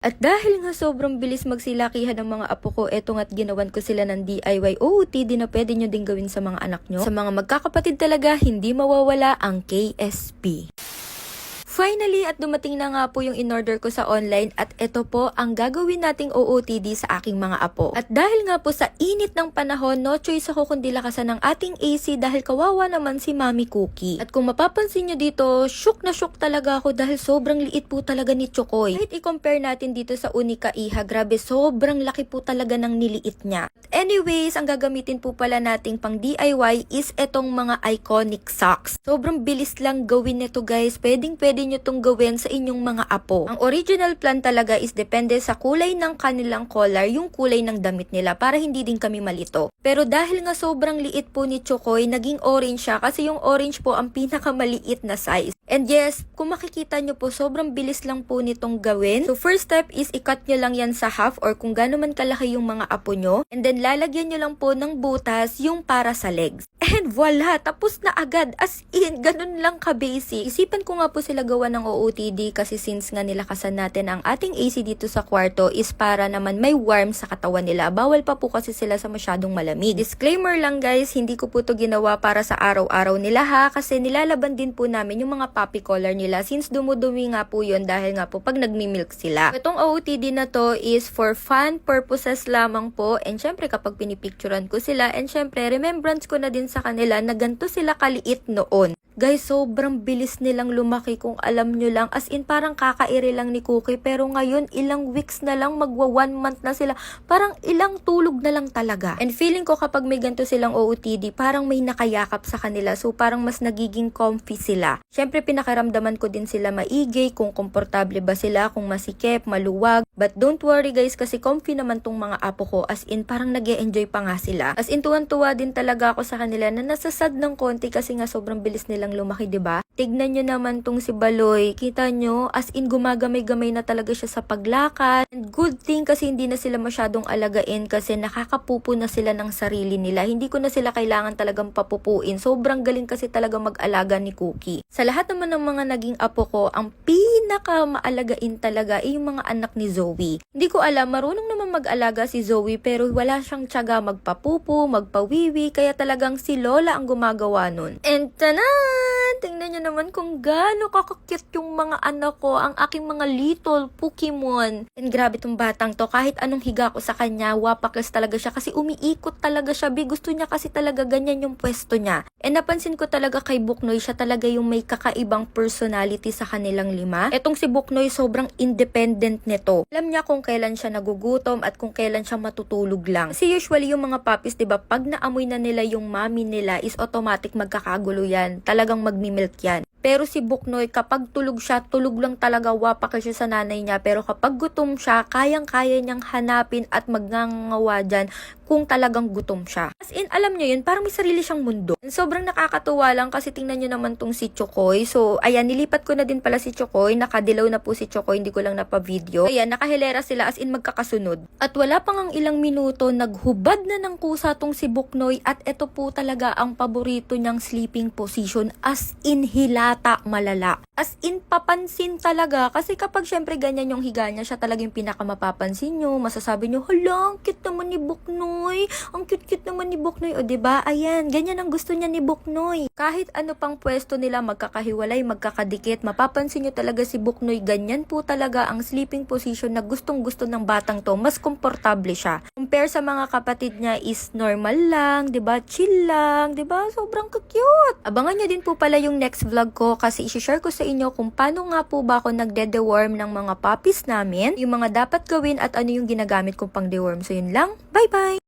At dahil nga sobrang bilis magsilakihan ng mga apo ko, eto nga't ginawan ko sila ng DIY OOTD na pwede nyo din gawin sa mga anak nyo. Sa mga magkakapatid talaga, hindi mawawala ang KSP. Finally, at dumating na nga po yung in-order ko sa online at ito po ang gagawin nating OOTD sa aking mga apo. At dahil nga po sa init ng panahon, no choice ako kundi lakasan ng ating AC dahil kawawa naman si Mami Cookie. At kung mapapansin nyo dito, shook na shook talaga ako dahil sobrang liit po talaga ni Chokoy. Kahit i-compare natin dito sa Unika Iha, grabe sobrang laki po talaga ng niliit niya. Anyways, ang gagamitin po pala nating pang DIY is etong mga iconic socks. Sobrang bilis lang gawin nito guys. Pwede nyo itong gawin sa inyong mga apo. Ang original plan talaga is depende sa kulay ng kanilang collar, yung kulay ng damit nila para hindi din kami malito. Pero dahil nga sobrang liit po ni Chokoy, naging orange siya kasi yung orange po ang pinakamaliit na size. And yes, kung makikita nyo po, sobrang bilis lang po nitong gawin. So first step is i-cut nyo lang yan sa half or kung gaano man kalaki yung mga apo nyo. And then lalagyan nyo lang po ng butas yung para sa legs. And voila, tapos na agad. As in, ganun lang ka-basic. Isipan ko nga po sila gawa ng OOTD kasi since nga nilakasan natin ang ating AC dito sa kwarto is para naman may warm sa katawan nila. Bawal pa po kasi sila sa masyadong malamig. Disclaimer lang guys, hindi ko po to ginawa para sa araw-araw nila ha kasi nilalaban din po namin yung mga puppy collar nila since dumudumi nga po yun dahil nga po pag nagmimilk sila. Itong OOTD na to is for fun purposes lamang po and syempre kapag pinipicturan ko sila and syempre remembrance ko na din sa kanila na ganito sila kaliit noon. Guys, sobrang bilis nilang lumaki kung alam nyo lang. As in, parang kakairi lang ni Cookie. Pero ngayon, ilang weeks na lang, magwa 1 month na sila. Parang ilang tulog na lang talaga. And feeling ko kapag may ganito silang OOTD, parang may nakayakap sa kanila. So, parang mas nagiging comfy sila. Syempre, pinakaramdaman ko din sila maigi, kung komportable ba sila, kung masikip, maluwag. But don't worry guys, kasi comfy naman tong mga apo ko. As in, parang nag-e-enjoy pa nga sila. As in, tuwan-tuwa din talaga ako sa kanila na nasasad ng konti kasi nga sobrang bilis nilang lumaki, 'di ba? Tignan nyo naman tong si Baloy. Kita nyo, as in gumagamay-gamay na talaga siya sa paglakad. And good thing kasi hindi na sila masyadong alagain kasi nakakapupo na sila ng sarili nila. Hindi ko na sila kailangan talagang papupuin. Sobrang galing kasi talaga mag-alaga ni Cookie. Sa lahat naman ng mga naging apo ko, ang pinaka-maalagain talaga ay yung mga anak ni Zoe. Hindi ko alam, marunong naman mag-alaga si Zoe pero wala siyang tiyaga magpapupo, magpawiwi, kaya talagang si Lola ang gumagawa nun. And tanan! Tingnan nyo naman kung gaano kakakit yung mga anak ko, ang aking mga little Pokemon. And grabe tong batang to, kahit anong higa ko sa kanya, wapaklas talaga siya kasi umiikot talaga siya. Gusto niya kasi talaga ganyan yung pwesto niya. And napansin ko talaga kay Buknoy, siya talaga yung may kakaibang personality sa kanilang 5. Etong si Buknoy, sobrang independent nito. Alam niya kung kailan siya nagugutom at kung kailan siya matutulog lang. Kasi usually yung mga puppies, diba, pag naamoy na nila yung mommy nila is automatic magkakagulo yan. Talagang magmimilk yan. Pero si Buknoy, kapag tulog siya, tulog lang talaga, wapak siya sa nanay niya. Pero kapag gutom siya, kayang-kaya niyang hanapin at magngangawa dyan kung talagang gutom siya. As in, alam niyo yun, parang may sarili siyang mundo. Sobrang nakakatuwa lang kasi tingnan niyo naman tong si Chokoy. So, ayan, nilipat ko na din pala si Chokoy. Nakadilaw na po si Chokoy, hindi ko lang napa-video. Ayan, nakahilera sila as in magkakasunod. At wala pang ang ilang minuto, naghubad na ng kusa tong si Buknoy at ito po talaga ang paborito niyang sleeping position. As in, hilata malala. As in, papansin talaga. Kasi kapag syempre ganyan yung higa niya, siya talaga yung pinakamapapansin nyo. Masasabi nyo, hala, ang cute naman ni Buknoy. Ang cute-cute naman ni Buknoy. O diba? Ayan, ganyan ang gusto niya ni Buknoy. Kahit ano pang pwesto nila, magkakahiwalay, magkakadikit, mapapansin nyo talaga si Buknoy. Ganyan po talaga ang sleeping position na gustong-gusto ng batang to. Mas komportable siya. Compare sa mga kapatid niya is normal lang, diba? Chill lang, diba? Sobrang cute. Abangan nyo din po pala yung next vlog ko kasi i-share ko sa inyo kung paano nga po ba ako nagde-deworm ng mga puppies namin, yung mga dapat gawin at ano yung ginagamit kong pang deworm. So yun lang, bye bye!